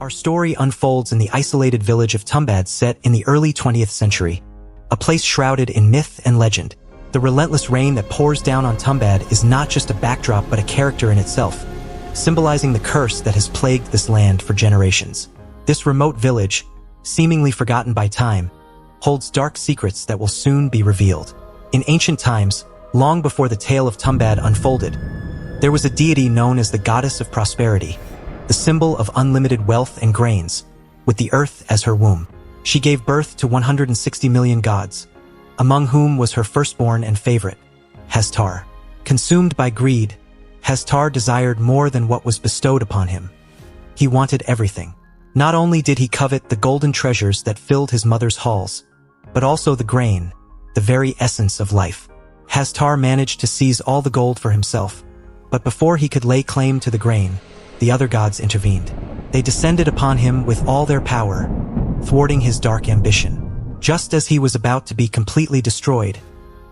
Our story unfolds in the isolated village of Tumbbad set in the early 20th century, a place shrouded in myth and legend. The relentless rain that pours down on Tumbbad is not just a backdrop but a character in itself, symbolizing the curse that has plagued this land for generations. This remote village, seemingly forgotten by time, holds dark secrets that will soon be revealed. In ancient times, long before the tale of Tumbbad unfolded, there was a deity known as the goddess of prosperity, the symbol of unlimited wealth and grains, with the earth as her womb. She gave birth to 160 million gods, among whom was her firstborn and favorite, Hastar. Consumed by greed, Hastar desired more than what was bestowed upon him. He wanted everything. Not only did he covet the golden treasures that filled his mother's halls, but also the grain, the very essence of life. Hastar managed to seize all the gold for himself, but before he could lay claim to the grain, the other gods intervened. They descended upon him with all their power, thwarting his dark ambition. Just as he was about to be completely destroyed,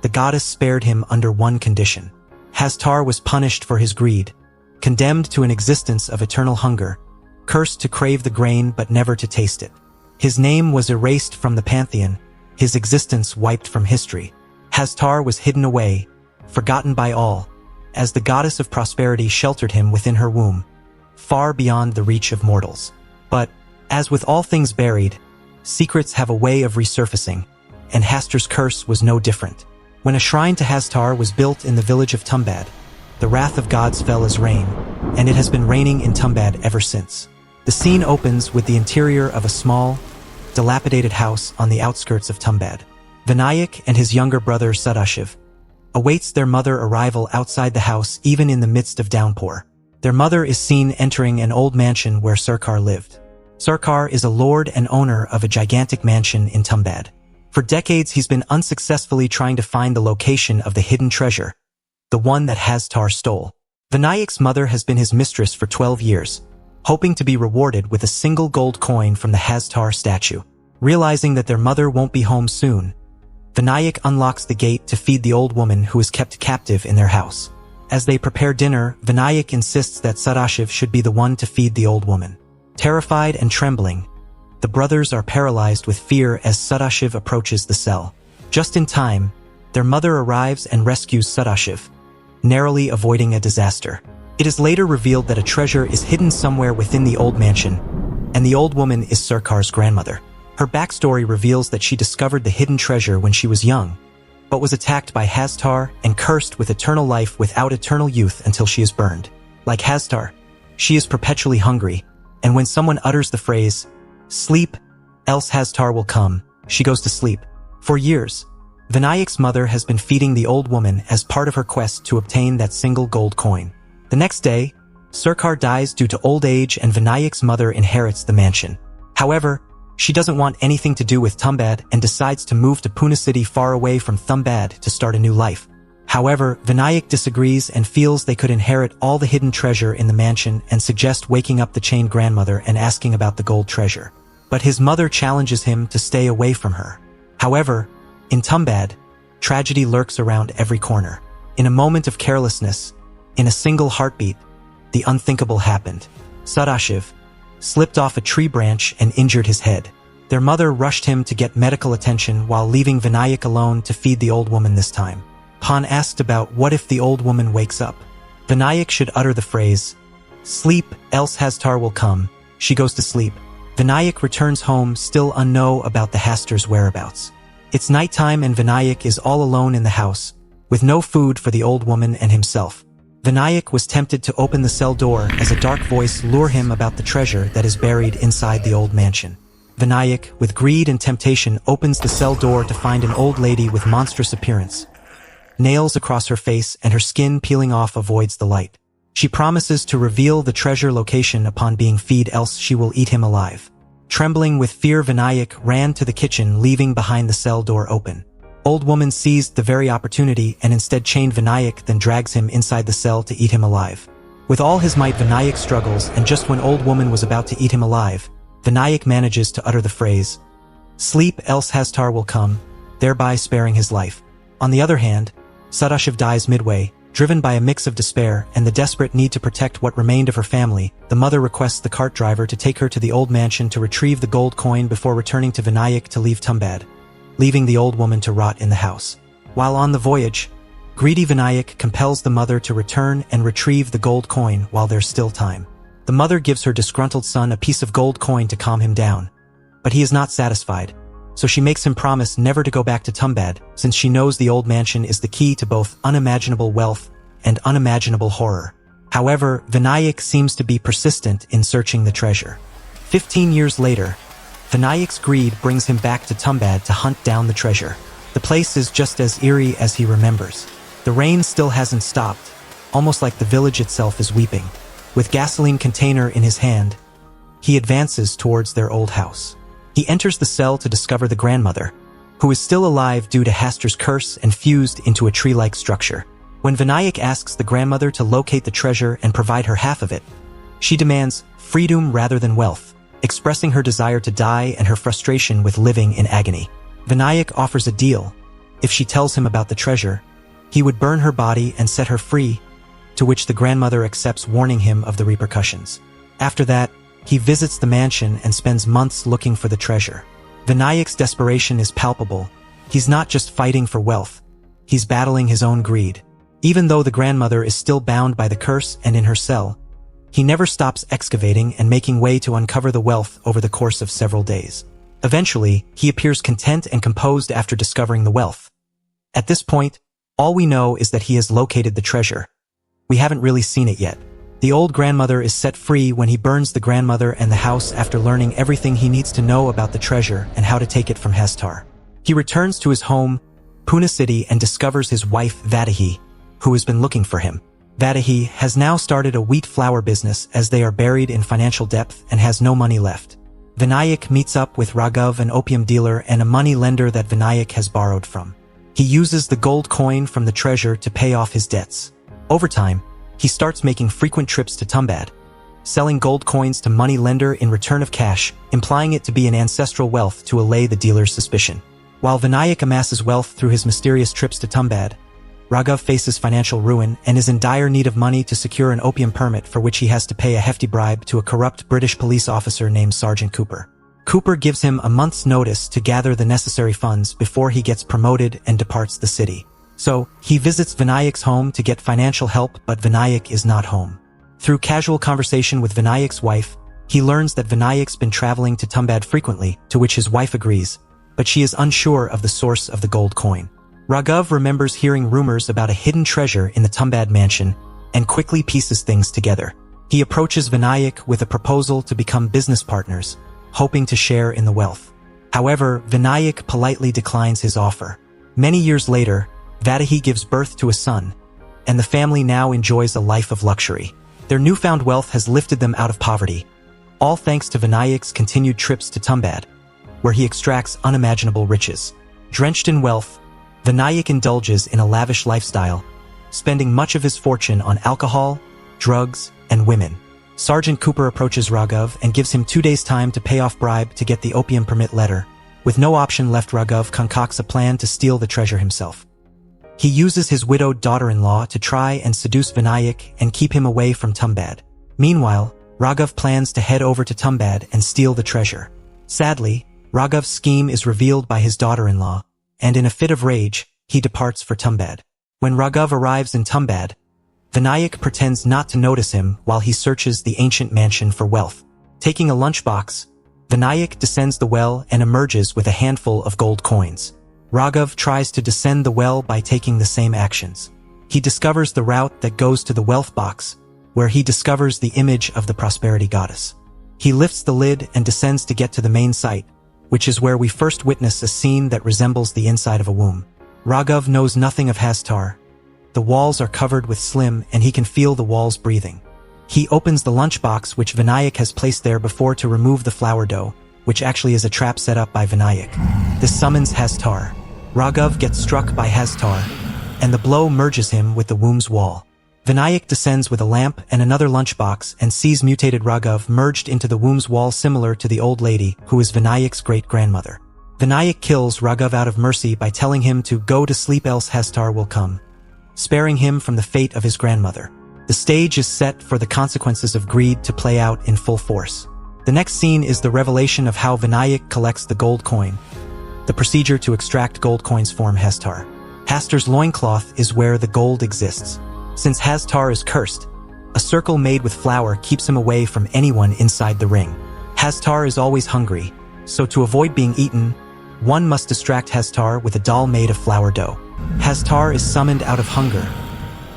the goddess spared him under one condition. Hastar was punished for his greed, condemned to an existence of eternal hunger, cursed to crave the grain but never to taste it. His name was erased from the pantheon, his existence wiped from history. Hastar was hidden away, forgotten by all, as the goddess of prosperity sheltered him within her womb, far beyond the reach of mortals. But, as with all things buried, secrets have a way of resurfacing, and Hastar's curse was no different. When a shrine to Hastar was built in the village of Tumbbad, the wrath of gods fell as rain, and it has been raining in Tumbbad ever since. The scene opens with the interior of a small, dilapidated house on the outskirts of Tumbbad. Vinayak and his younger brother Sadashiv awaits their mother arrival outside the house even in the midst of downpour. Their mother is seen entering an old mansion where Sarkar lived. Sarkar is a lord and owner of a gigantic mansion in Tumbbad. For decades he's been unsuccessfully trying to find the location of the hidden treasure, the one that Hastar stole. Vinayak's mother has been his mistress for 12 years, hoping to be rewarded with a single gold coin from the Hastar statue. Realizing that their mother won't be home soon, Vinayak unlocks the gate to feed the old woman who is kept captive in their house. As they prepare dinner, Vinayak insists that Sadashiv should be the one to feed the old woman. Terrified and trembling, the brothers are paralyzed with fear as Sadashiv approaches the cell. Just in time, their mother arrives and rescues Sadashiv, narrowly avoiding a disaster. It is later revealed that a treasure is hidden somewhere within the old mansion, and the old woman is Sarkar's grandmother. Her backstory reveals that she discovered the hidden treasure when she was young, but was attacked by Hastar and cursed with eternal life without eternal youth until she is burned. Like Hastar, she is perpetually hungry, and when someone utters the phrase, "Sleep, else Hastar will come," she goes to sleep. For years, Vinayak's mother has been feeding the old woman as part of her quest to obtain that single gold coin. The next day, Sarkar dies due to old age and Vinayak's mother inherits the mansion. However, she doesn't want anything to do with Tumbbad and decides to move to Pune city far away from Tumbbad to start a new life. However, Vinayak disagrees and feels they could inherit all the hidden treasure in the mansion and suggests waking up the chained grandmother and asking about the gold treasure. But his mother challenges him to stay away from her. However, in Tumbbad, tragedy lurks around every corner. In a moment of carelessness, in a single heartbeat, the unthinkable happened. Sadashiv slipped off a tree branch and injured his head. Their mother rushed him to get medical attention while leaving Vinayak alone to feed the old woman this time. Han asked about what if the old woman wakes up. Vinayak should utter the phrase, "Sleep, else Hastar will come." She goes to sleep. Vinayak returns home still unknown about the Hastar's whereabouts. It's nighttime and Vinayak is all alone in the house, with no food for the old woman and himself. Vinayak was tempted to open the cell door as a dark voice lured him about the treasure that is buried inside the old mansion. Vinayak, with greed and temptation, opens the cell door to find an old lady with monstrous appearance. Nails across her face and her skin peeling off avoids the light. She promises to reveal the treasure location upon being fed, else she will eat him alive. Trembling with fear, Vinayak ran to the kitchen, leaving behind the cell door open. Old woman seized the very opportunity and instead chained Vinayak, then drags him inside the cell to eat him alive. With all his might, Vinayak struggles, and just when old woman was about to eat him alive, Vinayak manages to utter the phrase, "Sleep, else Hastar will come," thereby sparing his life. On the other hand, Sadashiv dies midway, Driven by a mix of despair and the desperate need to protect what remained of her family, the mother requests the cart driver to take her to the old mansion to retrieve the gold coin before returning to Vinayak to leave Tumbbad, leaving the old woman to rot in the house. While on the voyage, greedy Vinayak compels the mother to return and retrieve the gold coin while there's still time. The mother gives her disgruntled son a piece of gold coin to calm him down, but he is not satisfied, so she makes him promise never to go back to Tumbbad, since she knows the old mansion is the key to both unimaginable wealth and unimaginable horror. However, Vinayak seems to be persistent in searching the treasure. 15 years later, Vinayak's greed brings him back to Tumbbad to hunt down the treasure. The place is just as eerie as he remembers. The rain still hasn't stopped, almost like the village itself is weeping. With gasoline container in his hand, he advances towards their old house. He enters the cell to discover the grandmother, who is still alive due to Hastar's curse and fused into a tree-like structure. When Vinayak asks the grandmother to locate the treasure and provide her half of it, she demands freedom rather than wealth, expressing her desire to die and her frustration with living in agony. Vinayak offers a deal. If she tells him about the treasure, he would burn her body and set her free, to which the grandmother accepts, warning him of the repercussions. After that, he visits the mansion and spends months looking for the treasure. Vinayak's desperation is palpable. He's not just fighting for wealth, he's battling his own greed. Even though the grandmother is still bound by the curse and in her cell, he never stops excavating and making way to uncover the wealth over the course of several days. Eventually, he appears content and composed after discovering the wealth. At this point, all we know is that he has located the treasure. We haven't really seen it yet. The old grandmother is set free when he burns the grandmother and the house after learning everything he needs to know about the treasure and how to take it from Hastar. He returns to his home, Pune City, and discovers his wife Vadahi, who has been looking for him. Vadahi has now started a wheat flour business as they are buried in financial debt and has no money left. Vinayak meets up with Raghav, an opium dealer and a money lender that Vinayak has borrowed from. He uses the gold coin from the treasure to pay off his debts. Over time, he starts making frequent trips to Tumbbad, selling gold coins to money lender in return of cash, implying it to be an ancestral wealth to allay the dealer's suspicion. While Vinayak amasses wealth through his mysterious trips to Tumbbad, Raghav faces financial ruin and is in dire need of money to secure an opium permit, for which he has to pay a hefty bribe to a corrupt British police officer named Sergeant Cooper. Cooper gives him a month's notice to gather the necessary funds before he gets promoted and departs the city. So, he visits Vinayak's home to get financial help, but Vinayak is not home. Through casual conversation with Vinayak's wife, he learns that Vinayak's been traveling to Tumbbad frequently, to which his wife agrees, but she is unsure of the source of the gold coin. Raghav remembers hearing rumors about a hidden treasure in the Tumbbad mansion and quickly pieces things together. He approaches Vinayak with a proposal to become business partners, hoping to share in the wealth. However, Vinayak politely declines his offer. Many years later, Vadahi gives birth to a son, and the family now enjoys a life of luxury. Their newfound wealth has lifted them out of poverty, all thanks to Vinayak's continued trips to Tumbbad, where he extracts unimaginable riches. Drenched in wealth, Vinayak indulges in a lavish lifestyle, spending much of his fortune on alcohol, drugs, and women. Sergeant Cooper approaches Raghav and gives him 2 days' time to pay off bribe to get the opium permit letter. With no option left, Raghav concocts a plan to steal the treasure himself. He uses his widowed daughter-in-law to try and seduce Vinayak and keep him away from Tumbbad. Meanwhile, Raghav plans to head over to Tumbbad and steal the treasure. Sadly, Raghav's scheme is revealed by his daughter-in-law, and in a fit of rage, he departs for Tumbbad. When Raghav arrives in Tumbbad, Vinayak pretends not to notice him while he searches the ancient mansion for wealth. Taking a lunchbox, Vinayak descends the well and emerges with a handful of gold coins. Raghav tries to descend the well by taking the same actions. He discovers the route that goes to the wealth box, where he discovers the image of the prosperity goddess. He lifts the lid and descends to get to the main site, which is where we first witness a scene that resembles the inside of a womb. Raghav knows nothing of Hastar. The walls are covered with slim and he can feel the walls breathing. He opens the lunchbox which Vinayak has placed there before to remove the flour dough, which actually is a trap set up by Vinayak. This summons Hastar. Raghav gets struck by Hastar, and the blow merges him with the womb's wall. Vinayak descends with a lamp and another lunchbox and sees mutated Raghav merged into the womb's wall, similar to the old lady, who is Vinayak's great-grandmother. Vinayak kills Raghav out of mercy by telling him to go to sleep, else Hastar will come. sparing him from the fate of his grandmother. The stage is set for the consequences of greed to play out in full force. The next scene is the revelation of how Vinayak collects the gold coin. The procedure to extract gold coins form Hastar. Hastar's loincloth is where the gold exists. Since Hastar is cursed, a circle made with flour keeps him away from anyone inside the ring. Hastar is always hungry, so to avoid being eaten, one must distract Hastar with a doll made of flour dough. Hastar is summoned out of hunger,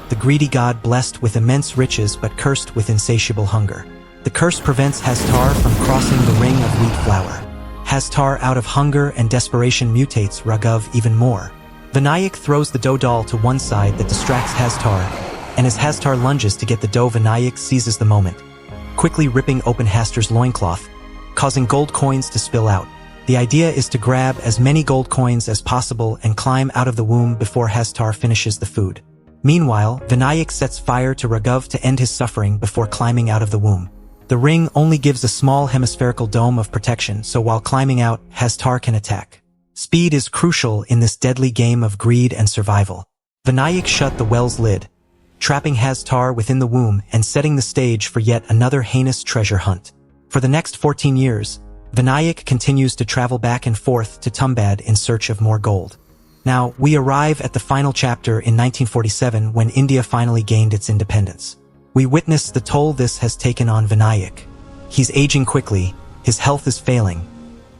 the greedy god blessed with immense riches but cursed with insatiable hunger. The curse prevents Hastar from crossing the ring of wheat flour. Hastar, out of hunger and desperation, mutates Raghav even more. Vinayak throws the dough doll to one side that distracts Hastar, and as Hastar lunges to get the dough, Vinayak seizes the moment, quickly ripping open Hastar's loincloth, causing gold coins to spill out. The idea is to grab as many gold coins as possible and climb out of the womb before Hastar finishes the food. Meanwhile, Vinayak sets fire to Raghav to end his suffering before climbing out of the womb. The ring only gives a small hemispherical dome of protection, so while climbing out, Hastar can attack. Speed is crucial in this deadly game of greed and survival. Vinayak shut the well's lid, trapping Hastar within the womb and setting the stage for yet another heinous treasure hunt. For the next 14 years, Vinayak continues to travel back and forth to Tumbbad in search of more gold. Now, we arrive at the final chapter in 1947 when India finally gained its independence. We witness the toll this has taken on Vinayak. He's aging quickly, his health is failing,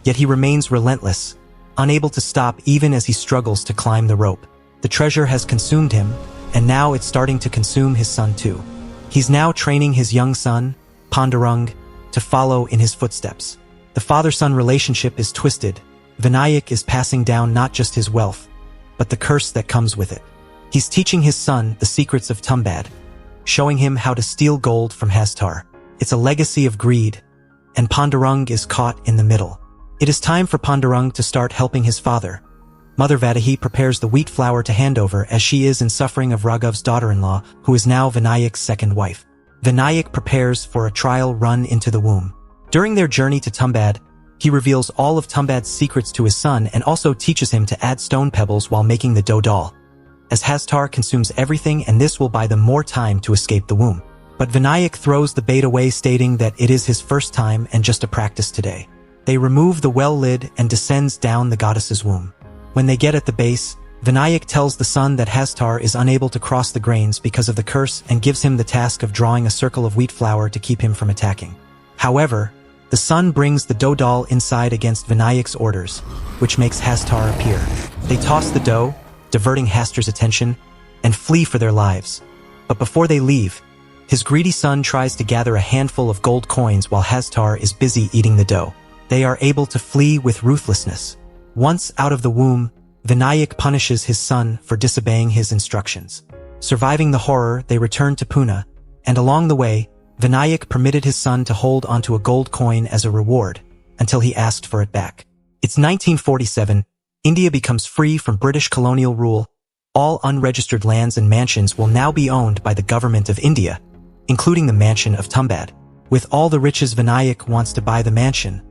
yet he remains relentless, unable to stop even as he struggles to climb the rope. The treasure has consumed him, and now it's starting to consume his son too. He's now training his young son, Pandurang, to follow in his footsteps. The father-son relationship is twisted. Vinayak is passing down not just his wealth, but the curse that comes with it. He's teaching his son the secrets of Tumbbad, showing him how to steal gold from Hastar. It's a legacy of greed, and Pandurang is caught in the middle. It is time for Pandurang to start helping his father. Mother Vadahi prepares the wheat flour to hand over as she is in suffering of Raghav's daughter-in-law, who is now Vinayak's second wife. Vinayak prepares for a trial run into the womb. During their journey to Tumbbad, he reveals all of Tumbbad's secrets to his son and also teaches him to add stone pebbles while making the dough doll, as Hastar consumes everything and this will buy them more time to escape the womb. But Vinayak throws the bait away, stating that it is his first time and just a practice today. They remove the well lid and descends down the goddess's womb. When they get at the base, Vinayak tells the son that Hastar is unable to cross the grains because of the curse and gives him the task of drawing a circle of wheat flour to keep him from attacking. However, the son brings the dough doll inside against Vinayak's orders, which makes Hastar appear. They toss the dough, diverting Hastar's attention, and flee for their lives. But before they leave, his greedy son tries to gather a handful of gold coins while Hastar is busy eating the dough. They are able to flee with ruthlessness. Once out of the womb, Vinayak punishes his son for disobeying his instructions. Surviving the horror, they return to Pune, and along the way, Vinayak permitted his son to hold onto a gold coin as a reward until he asked for it back. It's 1947. India becomes free from British colonial rule. All unregistered lands and mansions will now be owned by the government of India, including the mansion of Tumbbad. With all the riches, Vinayak wants to buy the mansion,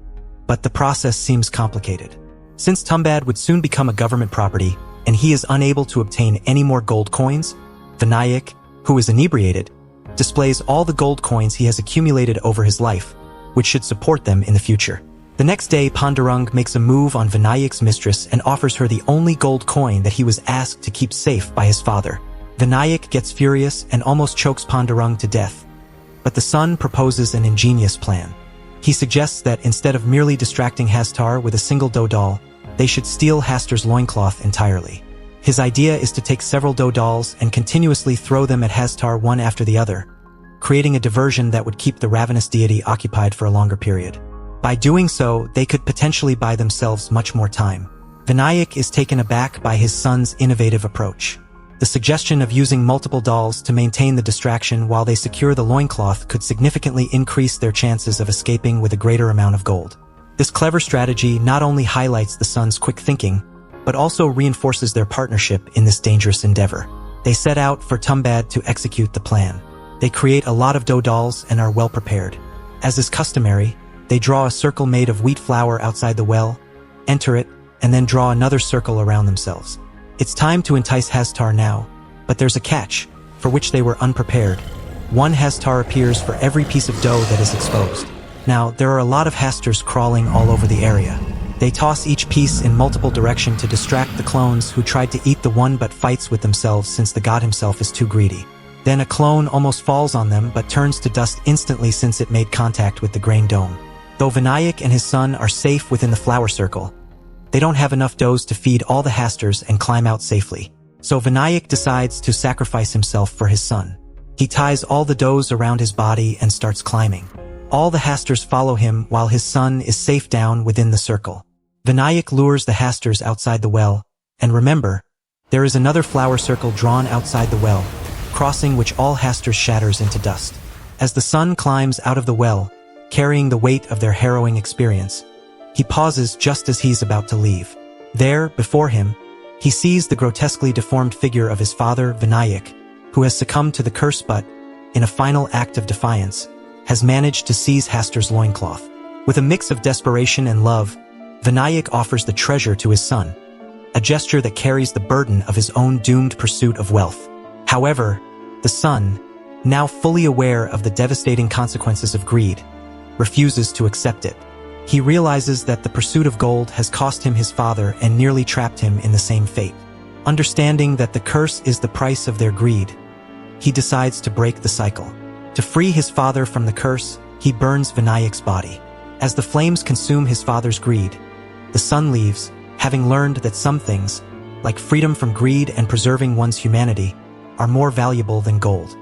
but the process seems complicated. Since Tumbbad would soon become a government property, and he is unable to obtain any more gold coins, Vinayak, who is inebriated, displays all the gold coins he has accumulated over his life, which should support them in the future. The next day, Pandurang makes a move on Vinayak's mistress and offers her the only gold coin that he was asked to keep safe by his father. Vinayak gets furious and almost chokes Pandurang to death, but the son proposes an ingenious plan. He suggests that instead of merely distracting Hastar with a single dough doll, they should steal Hastar's loincloth entirely. His idea is to take several dough dolls and continuously throw them at Hastar one after the other, creating a diversion that would keep the ravenous deity occupied for a longer period. By doing so, they could potentially buy themselves much more time. Vinayak is taken aback by his son's innovative approach. The suggestion of using multiple dolls to maintain the distraction while they secure the loincloth could significantly increase their chances of escaping with a greater amount of gold. This clever strategy not only highlights the son's quick thinking, but also reinforces their partnership in this dangerous endeavor. They set out for Tumbbad to execute the plan. They create a lot of dough dolls and are well prepared. As is customary, they draw a circle made of wheat flour outside the well, enter it, and then draw another circle around themselves. It's time to entice Hastar now, But there's a catch, for which they were unprepared. One Hastar appears for every piece of dough that is exposed. Now, there are a lot of Hastars crawling all over the area. They toss each piece in multiple directions to distract the clones who tried to eat the one but fights with themselves since the god himself is too greedy. Then a clone almost falls on them but turns to dust instantly since it made contact with the grain dome. Though Vinayak and his son are safe within the flower circle, they don't have enough doughs to feed all the Hastars and climb out safely. So Vinayak decides to sacrifice himself for his son. He ties all the doughs around his body and starts climbing. All the Hastars follow him while his son is safe down within the circle. Vinayak lures the Hastars outside the well, and remember, there is another flower circle drawn outside the well, crossing which all Hastars shatters into dust. As the son climbs out of the well, carrying the weight of their harrowing experience, he pauses just as he's about to leave. There, before him, he sees the grotesquely deformed figure of his father, Vinayak, who has succumbed to the curse but, in a final act of defiance, has managed to seize Hastar's loincloth. With a mix of desperation and love, Vinayak offers the treasure to his son, a gesture that carries the burden of his own doomed pursuit of wealth. However, the son, now fully aware of the devastating consequences of greed, refuses to accept it. He realizes that the pursuit of gold has cost him his father and nearly trapped him in the same fate. Understanding that the curse is the price of their greed, he decides to break the cycle. To free his father from the curse, he burns Vinayak's body. As the flames consume his father's greed, the son leaves, having learned that some things, like freedom from greed and preserving one's humanity, are more valuable than gold.